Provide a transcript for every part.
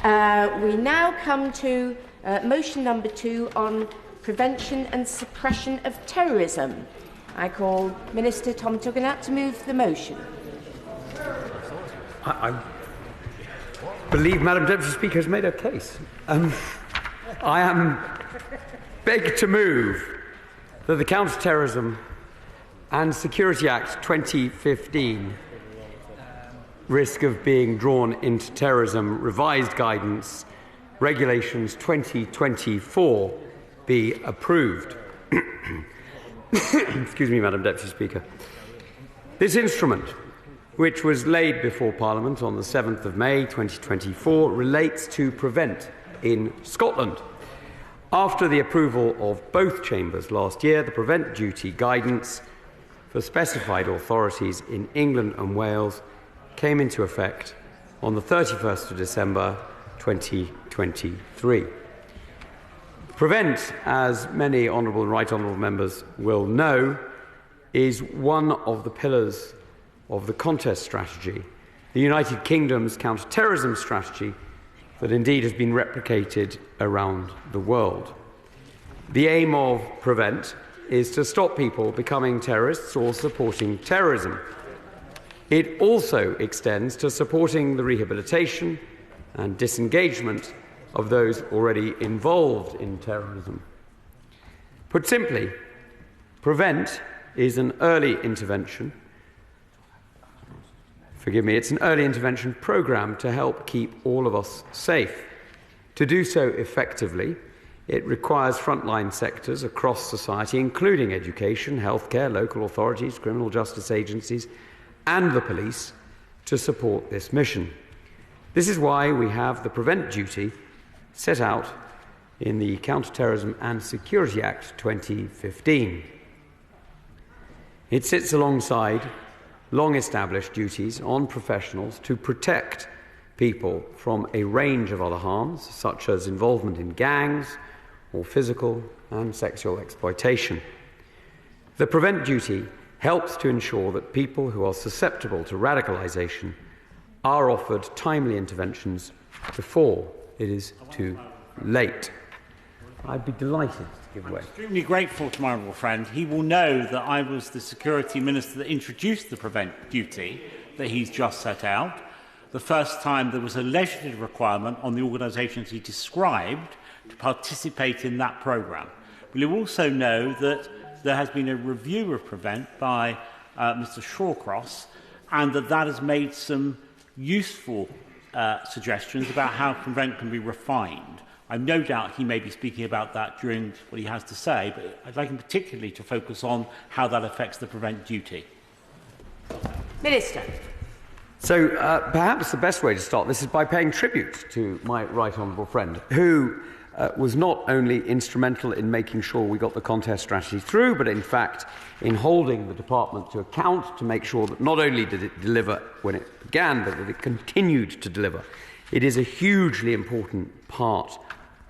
We now come to motion number 2 on prevention and suppression of terrorism. I call Minister Tom Tugendhat to move the motion. I believe Madam Deputy Speaker has made her case. I am begged to move that the Counter-Terrorism and Security Act 2015, risk of being drawn into terrorism, revised guidance, regulations 2024 be approved. Excuse me, Madam Deputy Speaker. This instrument, which was laid before Parliament on the 7th of May 2024, relates to Prevent in Scotland. After the approval of both chambers last year, the Prevent duty guidance for specified authorities in England and Wales came into effect on the 31st of December 2023. Prevent, as many honourable and right honourable members will know, is one of the pillars of the contest strategy, the United Kingdom's counter-terrorism strategy that indeed has been replicated around the world. The aim of Prevent is to stop people becoming terrorists or supporting terrorism. It also extends to supporting the rehabilitation and disengagement of those already involved in terrorism. Put simply, Prevent is an early intervention. It's an early intervention programme to help keep all of us safe. To do so effectively, it requires frontline sectors across society, including education, healthcare, local authorities, criminal justice agencies, and the police, to support this mission. This is why we have the Prevent duty set out in the Counter-Terrorism and Security Act 2015. It sits alongside long-established duties on professionals to protect people from a range of other harms, such as involvement in gangs or physical and sexual exploitation. The Prevent duty helps to ensure that people who are susceptible to radicalisation are offered timely interventions before it is too late. I'd be delighted to give way. I'm extremely grateful to my honourable friend. He will know that I was the Security Minister that introduced the Prevent duty that he's just set out. The first time there was a legislative requirement on the organisations he described to participate in that programme. But you also know that there has been a review of Prevent by Mr Shawcross, and that has made some useful suggestions about how Prevent can be refined. I've no doubt he may be speaking about that during what he has to say, but I'd like him particularly to focus on how that affects the Prevent duty. Minister. So perhaps the best way to start this is by paying tribute to my right honourable friend, who was not only instrumental in making sure we got the contest strategy through, but in fact in holding the department to account to make sure that not only did it deliver when it began, but that it continued to deliver. It is a hugely important part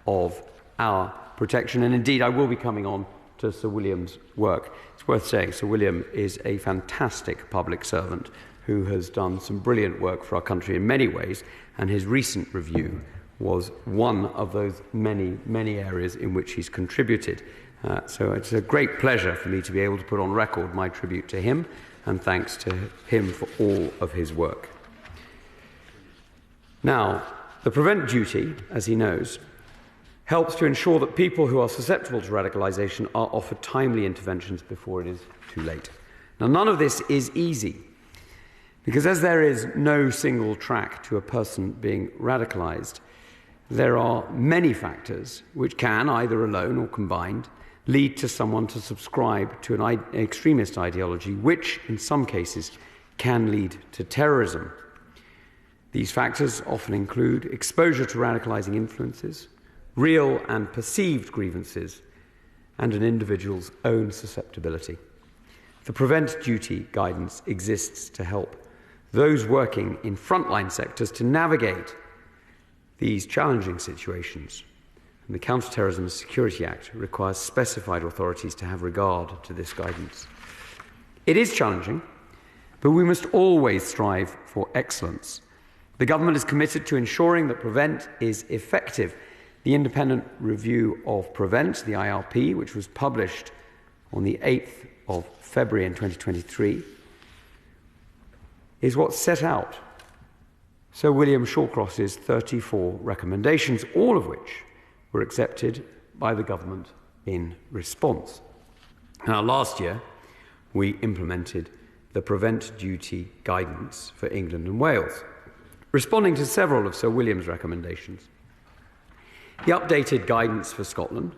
of our protection, and indeed I will be coming on to Sir William's work. It's worth saying Sir William is a fantastic public servant who has done some brilliant work for our country in many ways, and his recent review was one of those many, many areas in which he's contributed. So it's a great pleasure for me to be able to put on record my tribute to him, and thanks to him for all of his work. Now, the Prevent duty, as he knows, helps to ensure that people who are susceptible to radicalisation are offered timely interventions before it is too late. Now, none of this is easy, because as there is no single track to a person being radicalised, there are many factors which can, either alone or combined, lead to someone to subscribe to an extremist ideology, which, in some cases, can lead to terrorism. These factors often include exposure to radicalising influences, real and perceived grievances, and an individual's own susceptibility. The Prevent duty guidance exists to help those working in frontline sectors to navigate these challenging situations. And the Counter-Terrorism and Security Act requires specified authorities to have regard to this guidance. It is challenging, but we must always strive for excellence. The Government is committed to ensuring that Prevent is effective. The independent review of Prevent, the IRP, which was published on the 8th of February in 2023, is what set out Sir William Shawcross's 34 recommendations, all of which were accepted by the Government in response. Now, last year, we implemented the Prevent Duty guidance for England and Wales, responding to several of Sir William's recommendations. The updated guidance for Scotland,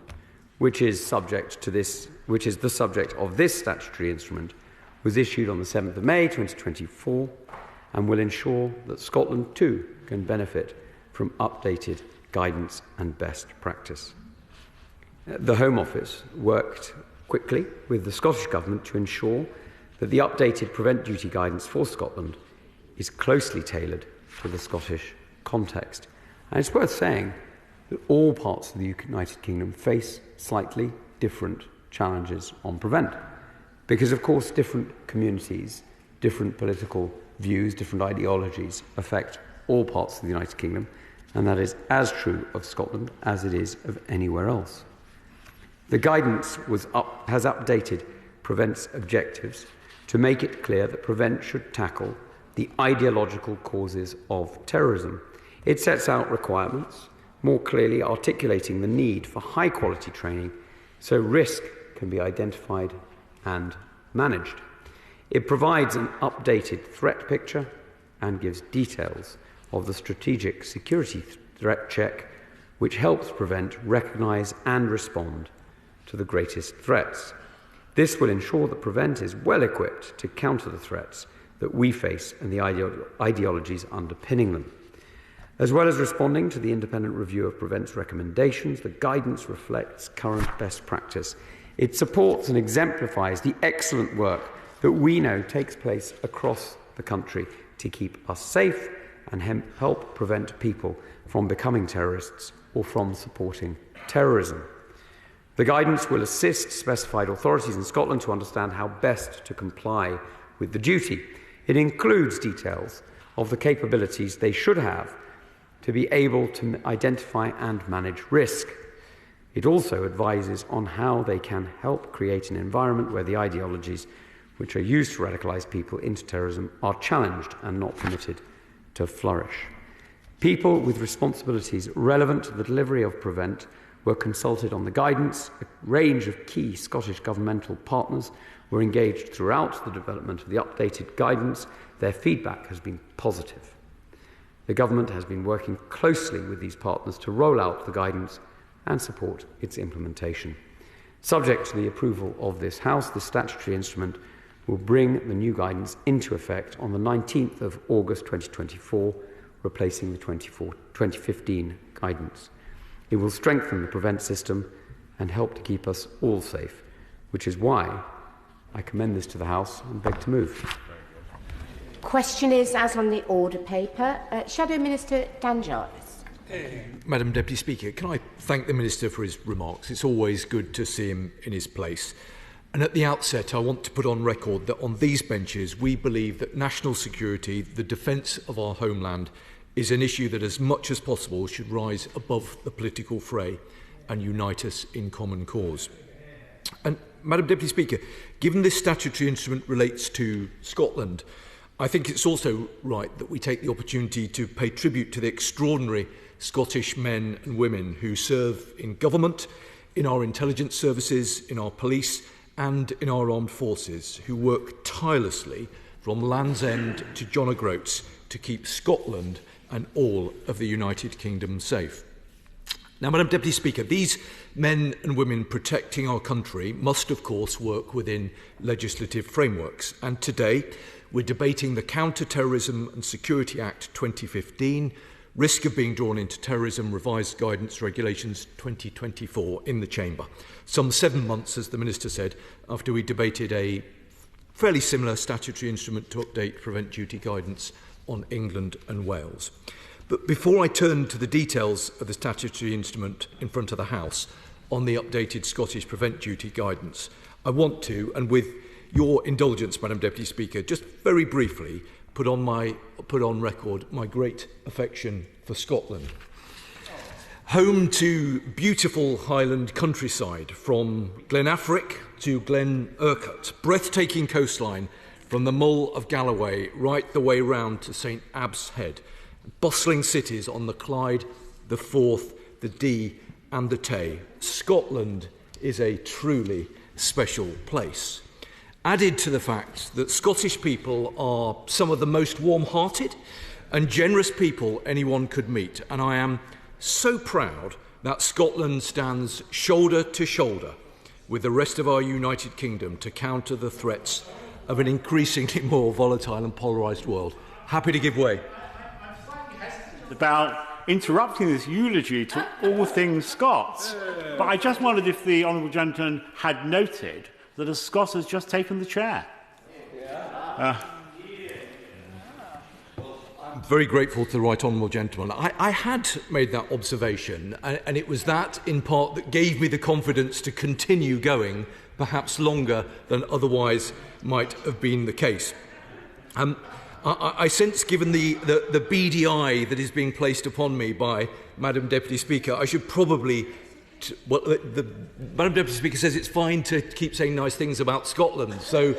which is the subject of this statutory instrument, was issued on the 7th of May 2024 and will ensure that Scotland too can benefit from updated guidance and best practice. The Home Office worked quickly with the Scottish Government to ensure that the updated Prevent Duty guidance for Scotland is closely tailored to the Scottish context. And it's worth saying that all parts of the United Kingdom face slightly different challenges on Prevent, because of course different communities, different political views, different ideologies affect all parts of the United Kingdom, and that is as true of Scotland as it is of anywhere else. The guidance has updated Prevent's objectives to make it clear that Prevent should tackle the ideological causes of terrorism. It sets out requirements, more clearly articulating the need for high-quality training so risk can be identified and managed. It provides an updated threat picture and gives details of the strategic security threat check, which helps Prevent recognise and respond to the greatest threats. This will ensure that Prevent is well equipped to counter the threats that we face and the ideologies underpinning them. As well as responding to the independent review of Prevent's recommendations, the guidance reflects current best practice. It supports and exemplifies the excellent work that we know takes place across the country to keep us safe and help prevent people from becoming terrorists or from supporting terrorism. The guidance will assist specified authorities in Scotland to understand how best to comply with the duty. It includes details of the capabilities they should have to be able to identify and manage risk. It also advises on how they can help create an environment where the ideologies which are used to radicalise people into terrorism are challenged and not permitted to flourish. People with responsibilities relevant to the delivery of Prevent were consulted on the guidance. A range of key Scottish governmental partners were engaged throughout the development of the updated guidance. Their feedback has been positive. The Government has been working closely with these partners to roll out the guidance and support its implementation. Subject to the approval of this House, the statutory instrument will bring the new guidance into effect on the 19th of August 2024, replacing the 2015 guidance. It will strengthen the Prevent system and help to keep us all safe, which is why I commend this to the House and beg to move. Question is as on the order paper. Shadow Minister Dan Jarvis. Madam Deputy Speaker, can I thank the Minister for his remarks? It's always good to see him in his place. And at the outset, I want to put on record that on these benches, we believe that national security, the defence of our homeland, is an issue that as much as possible should rise above the political fray and unite us in common cause. And Madam Deputy Speaker, given this statutory instrument relates to Scotland, I think it's also right that we take the opportunity to pay tribute to the extraordinary Scottish men and women who serve in government, in our intelligence services, in our police and in our armed forces, who work tirelessly from Land's End to John O'Groats to keep Scotland and all of the United Kingdom safe. Now, Madam Deputy Speaker, these men and women protecting our country must, of course, work within legislative frameworks. And today, we're debating the Counter-Terrorism and Security Act 2015, Risk of Being Drawn into Terrorism Revised Guidance Regulations 2024 in the Chamber. Some 7 months, as the Minister said, after we debated a fairly similar statutory instrument to update Prevent Duty guidance on England and Wales. But before I turn to the details of the statutory instrument in front of the House on the updated Scottish Prevent Duty guidance, I want to, and with your indulgence, Madam Deputy Speaker, just very briefly put on record my great affection for Scotland. Home to beautiful Highland countryside from Glenafric to Glen Urquhart, breathtaking coastline from the Mull of Galloway right the way round to St Abbs Head, bustling cities on the Clyde, the Forth, the Dee and the Tay. Scotland is a truly special place. Added to the fact that Scottish people are some of the most warm-hearted and generous people anyone could meet, and I am so proud that Scotland stands shoulder to shoulder with the rest of our United Kingdom to counter the threats of an increasingly more volatile and polarised world. Happy to give way. About interrupting this eulogy to all things Scots, but I just wondered if the honourable gentleman had noted that a Scot has just taken the chair. I'm very grateful to the right honourable gentleman. I had made that observation, and it was that, in part, that gave me the confidence to continue going, perhaps longer than otherwise might have been the case. I sense, given the beady eye that is being placed upon me by Madam Deputy Speaker, I should probably... Madam Deputy Speaker says it's fine to keep saying nice things about Scotland, so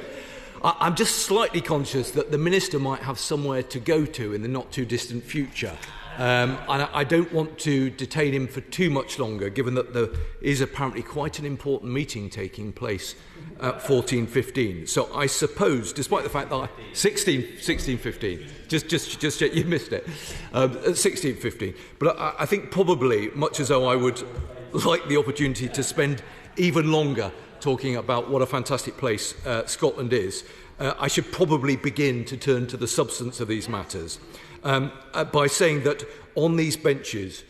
I'm just slightly conscious that the Minister might have somewhere to go to in the not-too-distant future. And I don't want to detain him for too much longer, given that there is apparently quite an important meeting taking place at 14:15. So I suppose, despite the fact that 16:15, just you missed it, at 16:15. But I think probably, much as though I would like the opportunity to spend even longer talking about what a fantastic place Scotland is, I should probably begin to turn to the substance of these matters by saying that on these benches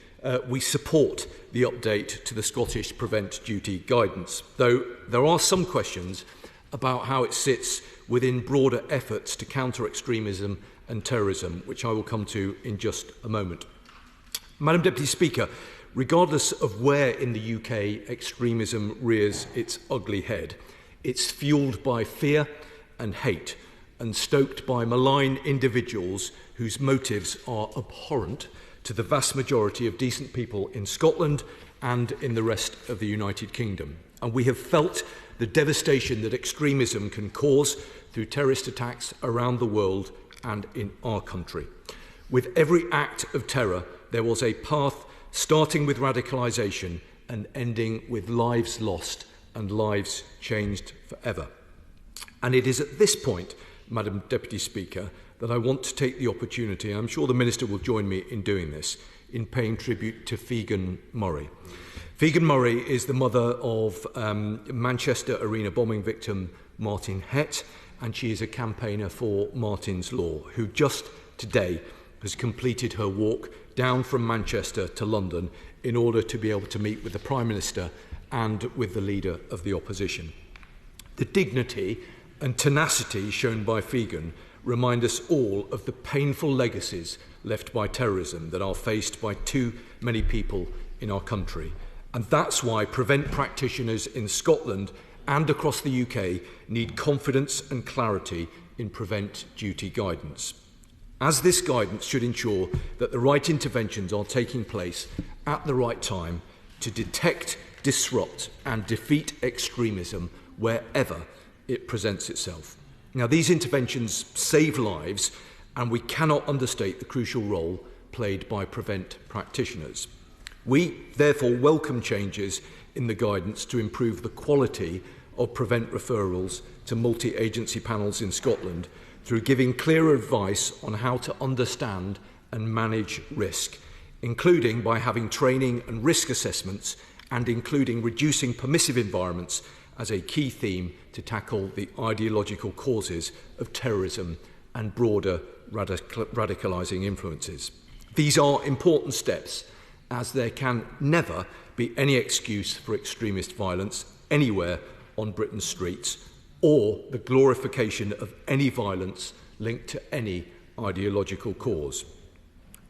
we support the update to the Scottish Prevent Duty guidance, though there are some questions about how it sits within broader efforts to counter extremism and terrorism, which I will come to in just a moment. Madam Deputy Speaker, regardless of where in the UK extremism rears its ugly head, it's fuelled by fear and hate and stoked by malign individuals whose motives are abhorrent to the vast majority of decent people in Scotland and in the rest of the United Kingdom. And we have felt the devastation that extremism can cause through terrorist attacks around the world and in our country. With every act of terror, there was a path starting with radicalisation and ending with lives lost and lives changed forever. And it is at this point, Madam Deputy Speaker, that I want to take the opportunity, and I'm sure the Minister will join me in doing this, in paying tribute to Figen Murray. Figen Murray is the mother of Manchester Arena bombing victim Martin Hett, and she is a campaigner for Martin's Law, who just today has completed her walk down from Manchester to London in order to be able to meet with the Prime Minister and with the Leader of the Opposition. The dignity and tenacity shown by Figen remind us all of the painful legacies left by terrorism that are faced by too many people in our country. And that's why Prevent practitioners in Scotland and across the UK need confidence and clarity in Prevent duty guidance, as this guidance should ensure that the right interventions are taking place at the right time to detect, disrupt and defeat extremism wherever it presents itself. Now, these interventions save lives, and we cannot understate the crucial role played by Prevent practitioners. We therefore welcome changes in the guidance to improve the quality of Prevent referrals to multi-agency panels in Scotland through giving clearer advice on how to understand and manage risk, including by having training and risk assessments and including reducing permissive environments as a key theme to tackle the ideological causes of terrorism and broader radicalising influences. These are important steps, as there can never be any excuse for extremist violence anywhere on Britain's streets, or the glorification of any violence linked to any ideological cause.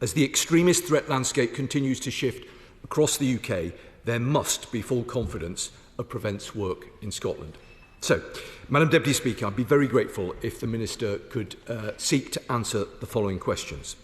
As the extremist threat landscape continues to shift across the UK, there must be full confidence of Prevent's work in Scotland. So, Madam Deputy Speaker, I'd be very grateful if the Minister could seek to answer the following questions.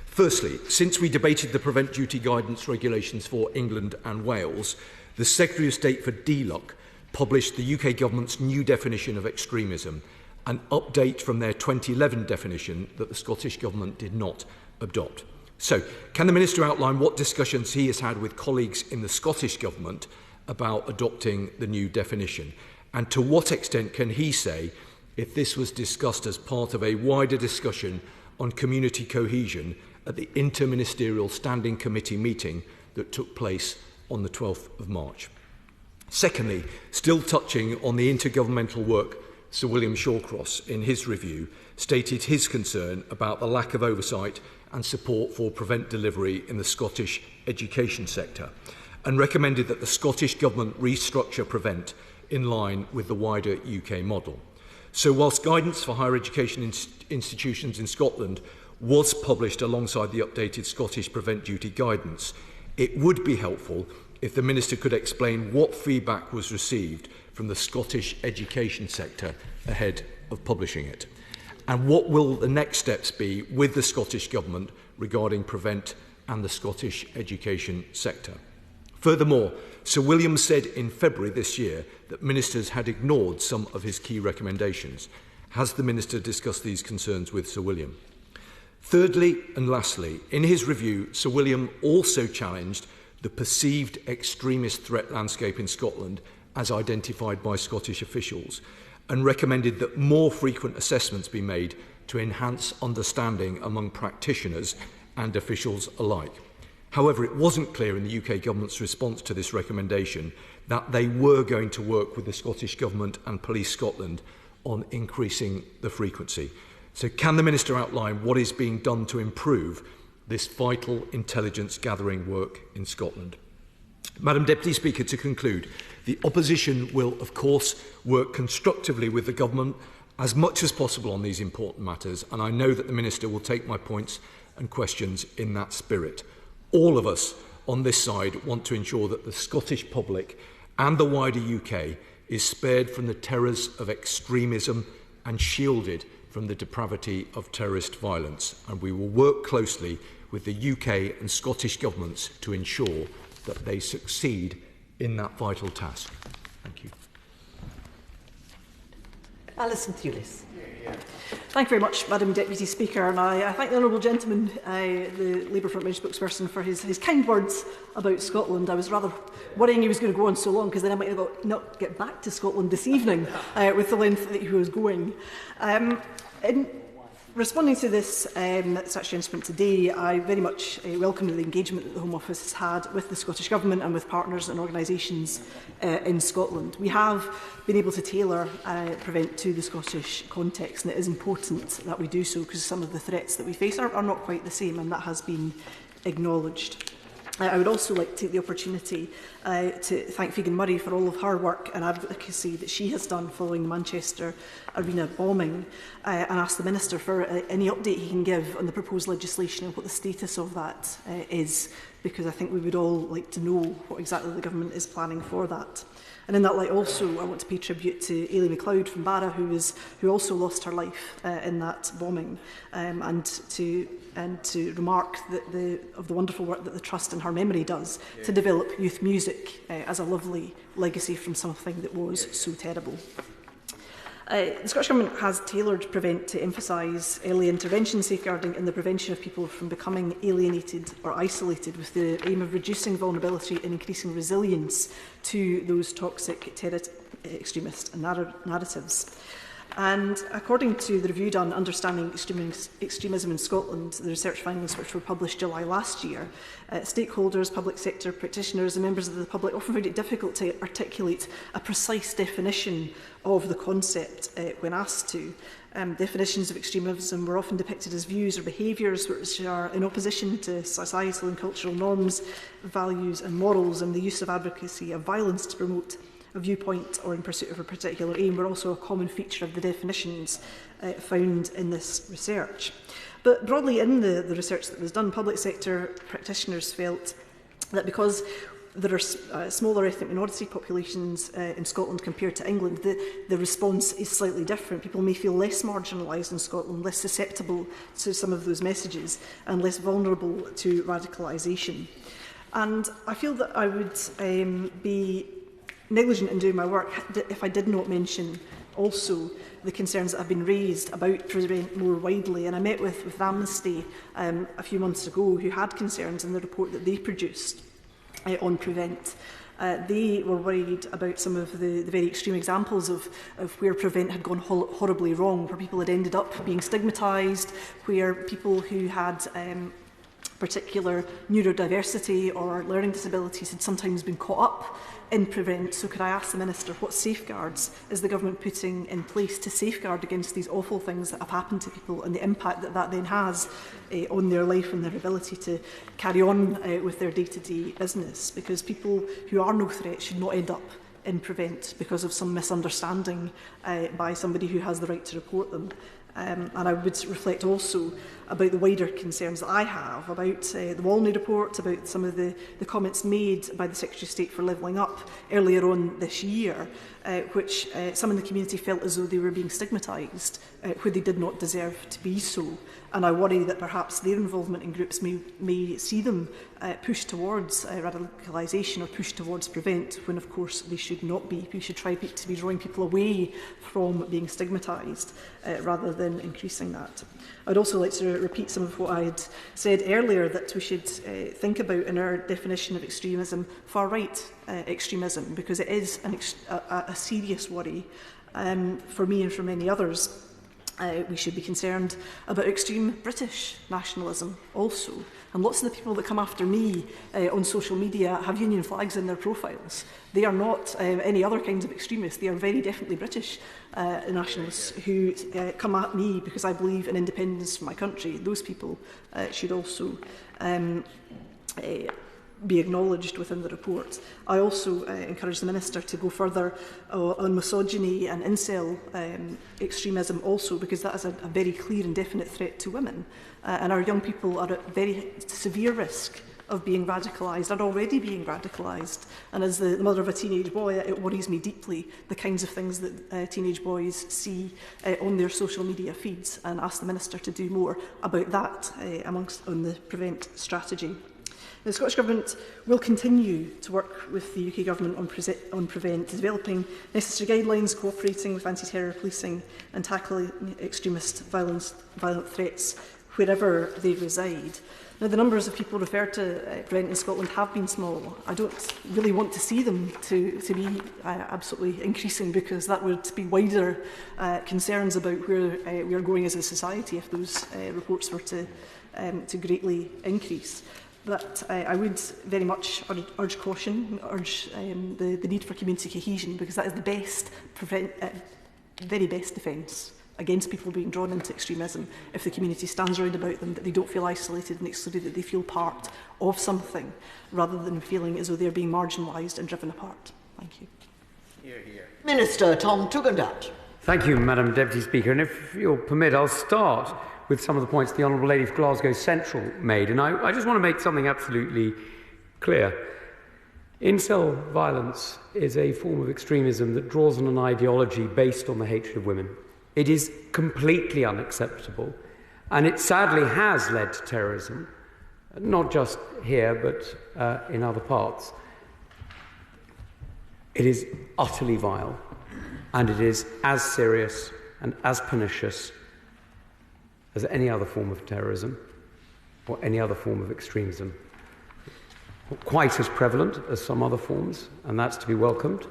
Firstly, since we debated the Prevent Duty Guidance regulations for England and Wales, the Secretary of State for DLUC published the UK Government's new definition of extremism, an update from their 2011 definition that the Scottish Government did not adopt. So, can the Minister outline what discussions he has had with colleagues in the Scottish Government about adopting the new definition? And to what extent can he say if this was discussed as part of a wider discussion on community cohesion at the Interministerial Standing Committee meeting that took place on the 12th of March? Secondly, still touching on the intergovernmental work, Sir William Shawcross, in his review, stated his concern about the lack of oversight and support for Prevent delivery in the Scottish education sector, and recommended that the Scottish Government restructure Prevent in line with the wider UK model. So whilst guidance for higher education institutions in Scotland was published alongside the updated Scottish Prevent Duty guidance, it would be helpful if the Minister could explain what feedback was received from the Scottish education sector ahead of publishing it. And what will the next steps be with the Scottish Government regarding Prevent and the Scottish education sector? Furthermore, Sir William said in February this year that ministers had ignored some of his key recommendations. Has the Minister discussed these concerns with Sir William? Thirdly and lastly, in his review, Sir William also challenged the perceived extremist threat landscape in Scotland as identified by Scottish officials, and recommended that more frequent assessments be made to enhance understanding among practitioners and officials alike. However, it wasn't clear in the UK Government's response to this recommendation that they were going to work with the Scottish Government and Police Scotland on increasing the frequency. So can the Minister outline what is being done to improve this vital intelligence gathering work in Scotland? Madam Deputy Speaker, to conclude, the opposition will, of course, work constructively with the Government as much as possible on these important matters, and I know that the Minister will take my points and questions in that spirit. All of us on this side want to ensure that the Scottish public and the wider UK is spared from the terrors of extremism and shielded from the depravity of terrorist violence, and we will work closely with the UK and Scottish governments to ensure that they succeed in that vital task. Thank you. Alison Thewliss. Thank you very much, Madam Deputy Speaker, and I thank the Honourable Gentleman, the Labour Frontbench spokesperson, for his kind words about Scotland. I was rather worrying he was going to go on so long, because then I might not get back to Scotland this evening with the length that he was going. In responding to this statutory instrument today, I very much welcome the engagement that the Home Office has had with the Scottish Government and with partners and organisations in Scotland. We have been able to tailor Prevent to the Scottish context, and it is important that we do so because some of the threats that we face are not quite the same, and that has been acknowledged. I would also like to take the opportunity to thank Figan Murray for all of her work and advocacy that she has done following the Manchester Arena bombing, and ask the Minister for any update he can give on the proposed legislation and what the status of that is, because I think we would all like to know what exactly the Government is planning for that. And in that light also, I want to pay tribute to Ailey MacLeod from Barra, who also lost her life in that bombing, and to remark of the wonderful work that the Trust in her memory does to develop youth music as a lovely legacy from something that was so terrible. The Scottish Government has tailored Prevent to emphasise early intervention safeguarding and the prevention of people from becoming alienated or isolated, with the aim of reducing vulnerability and increasing resilience to those toxic extremist narratives. And according to the review done, Understanding Extremism in Scotland, the research findings which were published July last year, stakeholders, public sector practitioners and members of the public often found it difficult to articulate a precise definition of the concept when asked to. Definitions of extremism were often depicted as views or behaviours which are in opposition to societal and cultural norms, values and morals, and the use of advocacy of violence to promote a viewpoint or in pursuit of a particular aim were also a common feature of the definitions found in this research. But broadly in the research that was done, public sector practitioners felt that because there are smaller ethnic minority populations in Scotland compared to England, the response is slightly different. People may feel less marginalised in Scotland, less susceptible to some of those messages, and less vulnerable to radicalisation. And I feel that I would be negligent in doing my work if I did not mention also the concerns that have been raised about Prevent more widely. And I met with Amnesty a few months ago, who had concerns in the report that they produced on Prevent. They were worried about some of the very extreme examples of where Prevent had gone horribly wrong, where people had ended up being stigmatised, where people who had particular neurodiversity or learning disabilities had sometimes been caught up in Prevent. So could I ask the Minister, what safeguards is the government putting in place to safeguard against these awful things that have happened to people, and the impact that that then has on their life and their ability to carry on with their day-to-day business? Because people who are no threat should not end up in Prevent because of some misunderstanding by somebody who has the right to report them. And I would reflect also about the wider concerns that I have about the Walney report, about some of the comments made by the Secretary of State for Levelling Up earlier on this year, which some in the community felt as though they were being stigmatised, where they did not deserve to be so. And I worry that perhaps their involvement in groups may see them push towards radicalisation or push towards Prevent, when of course they should not be. We should try to be drawing people away from being stigmatised rather than increasing that. I'd also like to repeat some of what I had said earlier, that we should think about in our definition of extremism, far-right extremism, because it is a serious worry for me and for many others. We should be concerned about extreme British nationalism also. And lots of the people that come after me on social media have Union flags in their profiles. They are not any other kinds of extremists. They are very definitely British nationalists who come at me because I believe in independence for my country. Those people should also be acknowledged within the report. I also encourage the Minister to go further on misogyny and incel extremism also, because that is a very clear and definite threat to women. And our young people are at very severe risk of being radicalised, are already being radicalised. And as the mother of a teenage boy, it worries me deeply the kinds of things that teenage boys see on their social media feeds, and ask the Minister to do more about that on the Prevent strategy. The Scottish Government will continue to work with the UK Government on Prevent, developing necessary guidelines, cooperating with anti-terror policing and tackling extremist violent threats wherever they reside. Now, the numbers of people referred to Prevent in Scotland have been small. I don't really want to see them to be absolutely increasing, because that would be wider concerns about where we are going as a society if those reports were to greatly increase. But I would very much urge caution, urge the need for community cohesion, because that is the very best defence against people being drawn into extremism, if the community stands around about them, that they don't feel isolated and excluded, that they feel part of something, rather than feeling as though they're being marginalised and driven apart. Thank you. Hear, hear. Minister Tom Tugendhat. Thank you, Madam Deputy Speaker. And if you'll permit, I'll start with some of the points the Honourable Lady for Glasgow Central made. And I just want to make something absolutely clear. Incel violence is a form of extremism that draws on an ideology based on the hatred of women. It is completely unacceptable, and it sadly has led to terrorism, not just here, but in other parts. It is utterly vile, and it is as serious and as pernicious as any other form of terrorism or any other form of extremism. Not quite as prevalent as some other forms, and that's to be welcomed,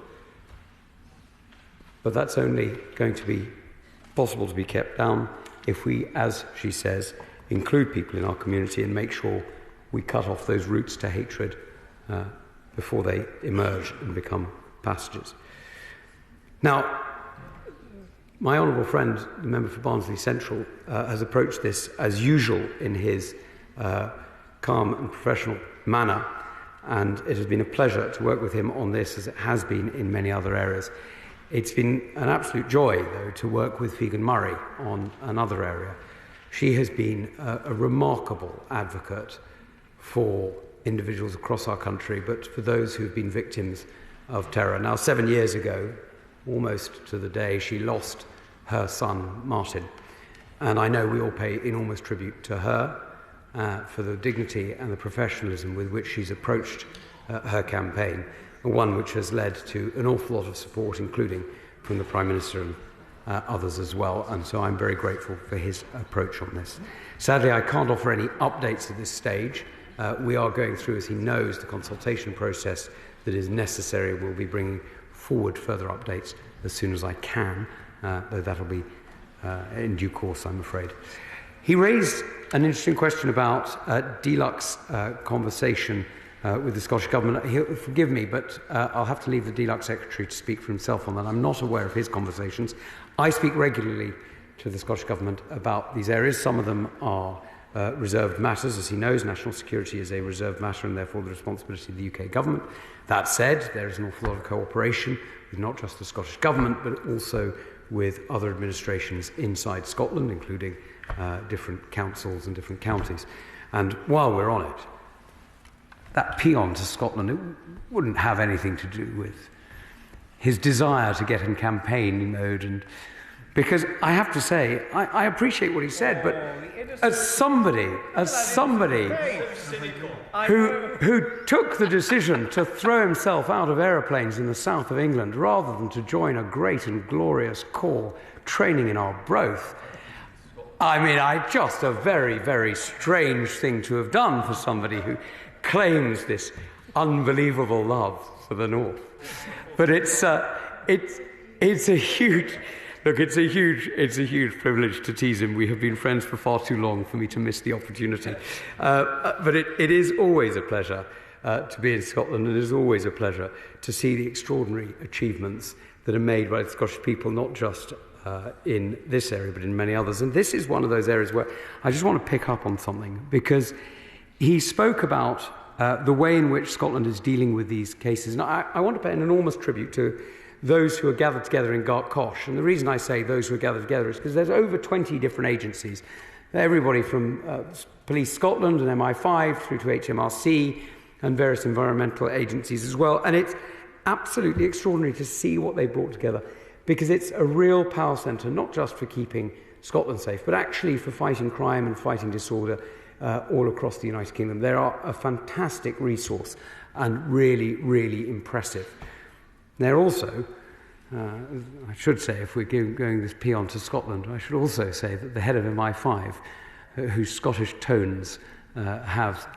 but that's only going to be possible to be kept down if we, as she says, include people in our community and make sure we cut off those routes to hatred before they emerge and become passages. Now, my honourable friend, the member for Barnsley Central, has approached this as usual in his calm and professional manner, and it has been a pleasure to work with him on this, as it has been in many other areas. It's been an absolute joy, though, to work with Figan Murray on another area. She has been a remarkable advocate for individuals across our country, but for those who have been victims of terror. Now, 7 years ago, almost to the day, she lost her son, Martin. And I know we all pay enormous tribute to her for the dignity and the professionalism with which she's approached her campaign, one which has led to an awful lot of support, including from the Prime Minister and others as well. And so I'm very grateful for his approach on this. Sadly, I can't offer any updates at this stage. We are going through, as he knows, the consultation process that is necessary. We'll be bringing forward further updates as soon as I can, though that'll be in due course, I'm afraid. He raised an interesting question about deluxe conversation with the Scottish Government. He'll forgive me, but I'll have to leave the deluxe secretary to speak for himself on that. I'm not aware of his conversations. I speak regularly to the Scottish Government about these areas. Some of them are reserved matters. As he knows, national security is a reserved matter and therefore the responsibility of the UK Government. That said, there is an awful lot of cooperation with not just the Scottish Government, but also with other administrations inside Scotland, including different councils and different counties. And while we're on it, that paean to Scotland, it wouldn't have anything to do with his desire to get in campaign mode. And because I have to say, I appreciate what he said, but as somebody who took the decision to throw himself out of aeroplanes in the south of England rather than to join a great and glorious corps training in Arbroath, I mean, just a very, very strange thing to have done for somebody who claims this unbelievable love for the North. But it's a huge privilege to tease him. We have been friends for far too long for me to miss the opportunity. But it is always a pleasure to be in Scotland, and it is always a pleasure to see the extraordinary achievements that are made by the Scottish people, not just in this area, but in many others. And this is one of those areas where I just want to pick up on something, because he spoke about the way in which Scotland is dealing with these cases. And I want to pay an enormous tribute to those who are gathered together in Gartcosh. And the reason I say those who are gathered together is because there's over 20 different agencies. Everybody from Police Scotland and MI5 through to HMRC and various environmental agencies as well. And it's absolutely extraordinary to see what they brought together, because it's a real power centre, not just for keeping Scotland safe, but actually for fighting crime and fighting disorder all across the United Kingdom. They are a fantastic resource and really, really impressive. They're also, I should say, if we're going this paean to Scotland, I should also say that the head of MI5, whose Scottish tones have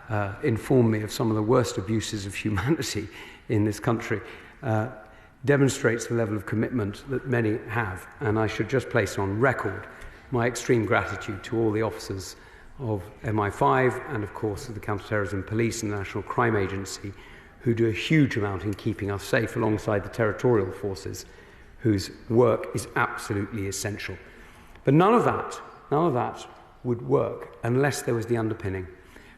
informed me of some of the worst abuses of humanity in this country, demonstrates the level of commitment that many have. And I should just place on record my extreme gratitude to all the officers of MI5 and, of course, of the Counter-Terrorism Police and the National Crime Agency, who do a huge amount in keeping us safe alongside the territorial forces, whose work is absolutely essential. But none of that would work unless there was the underpinning.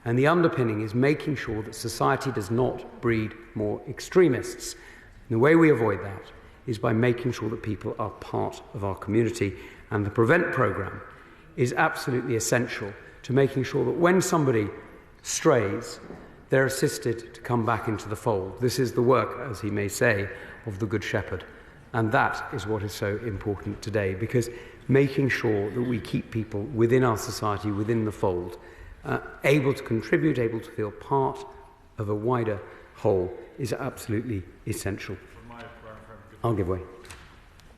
And the underpinning is making sure that society does not breed more extremists. And the way we avoid that is by making sure that people are part of our community. And the PREVENT programme is absolutely essential to making sure that when somebody strays, they're assisted to come back into the fold. This is the work, as he may say, of the Good Shepherd. And that is what is so important today, because making sure that we keep people within our society, within the fold, able to contribute, able to feel part of a wider whole, is absolutely essential. I'll give way.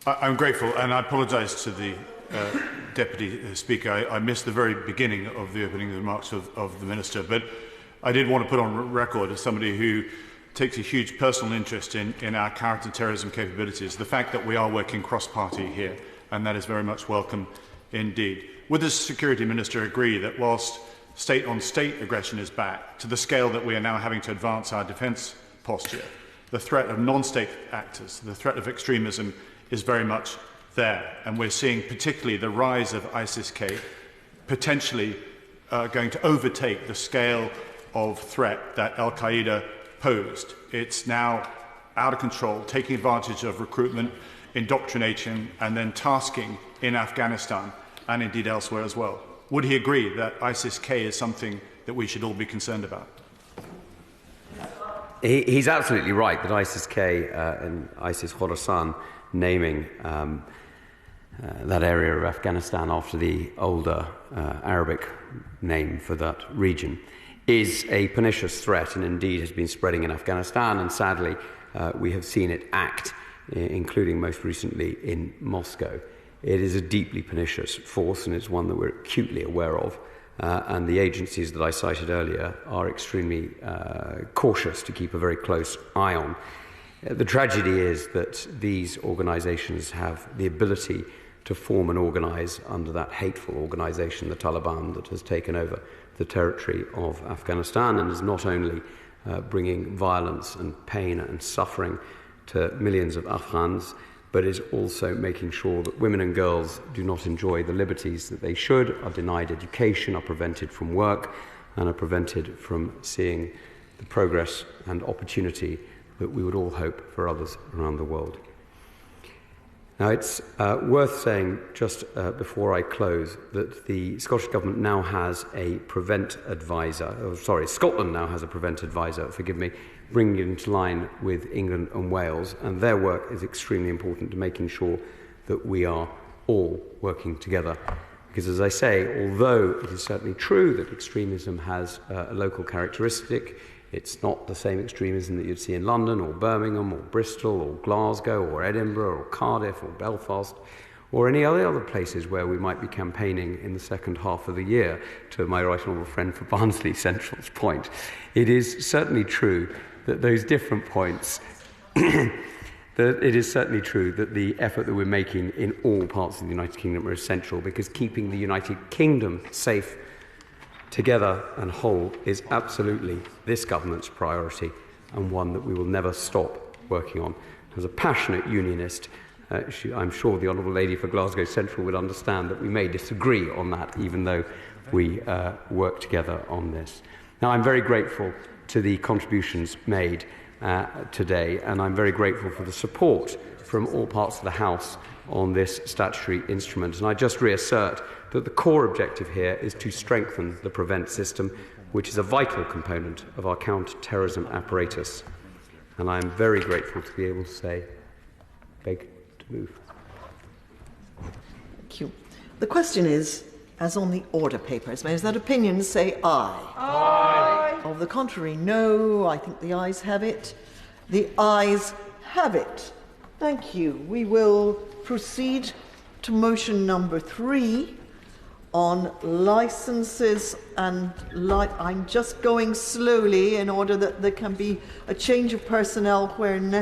I'm grateful, and I apologise to the Deputy Speaker. I missed the very beginning of the opening remarks of the Minister, but I did want to put on record, as somebody who takes a huge personal interest in our counter-terrorism capabilities, the fact that we are working cross-party here, and that is very much welcome indeed. Would the Security Minister agree that whilst state-on-state aggression is back to the scale that we are now having to advance our defence posture, the threat of non-state actors, the threat of extremism is very much there, and we're seeing particularly the rise of ISIS-K potentially going to overtake the scale of threat that Al-Qaeda posed. It's now out of control, taking advantage of recruitment, indoctrination, and then tasking in Afghanistan and indeed elsewhere as well. Would he agree that ISIS-K is something that we should all be concerned about? He's absolutely right that ISIS-K and ISIS-Khorasan naming that area of Afghanistan after the older Arabic name for that region is a pernicious threat, and indeed has been spreading in Afghanistan, and sadly we have seen it act, including most recently in Moscow. It is a deeply pernicious force, and it's one that we're acutely aware of, and the agencies that I cited earlier are extremely cautious to keep a very close eye on. The tragedy is that these organisations have the ability to form and organise under that hateful organisation, the Taliban, that has taken over the territory of Afghanistan and is not only bringing violence and pain and suffering to millions of Afghans, but is also making sure that women and girls do not enjoy the liberties that they should, are denied education, are prevented from work, and are prevented from seeing the progress and opportunity that we would all hope for others around the world. Now, it's worth saying, just before I close, that the Scottish Government now has a Prevent Advisor, Scotland now has a Prevent Advisor, forgive me, bringing it into line with England and Wales, and their work is extremely important to making sure that we are all working together. Because, as I say, although it is certainly true that extremism has a local characteristic, it's not the same extremism that you'd see in London or Birmingham or Bristol or Glasgow or Edinburgh or Cardiff or Belfast or any other places where we might be campaigning in the second half of the year, to my right honourable friend for Barnsley Central's point. It is certainly true that those different points, that it is certainly true that the effort that we're making in all parts of the United Kingdom are essential, because keeping the United Kingdom safe, together and whole is absolutely this government's priority, and one that we will never stop working on. As a passionate unionist, I'm sure the Honourable Lady for Glasgow Central would understand that we may disagree on that, even though we work together on this. Now, I'm very grateful to the contributions made today, and I'm very grateful for the support from all parts of the House on this statutory instrument. And I just reassert that the core objective here is to strengthen the PREVENT system, which is a vital component of our counter-terrorism apparatus. And I am very grateful to be able to say, beg to move. Thank you. The question is, as on the order papers, may that opinion say aye? Aye. Of the contrary, no. I think the ayes have it. The ayes have it. Thank you. We will proceed to motion number 3 on licences and I'm just going slowly in order that there can be a change of personnel where necessary.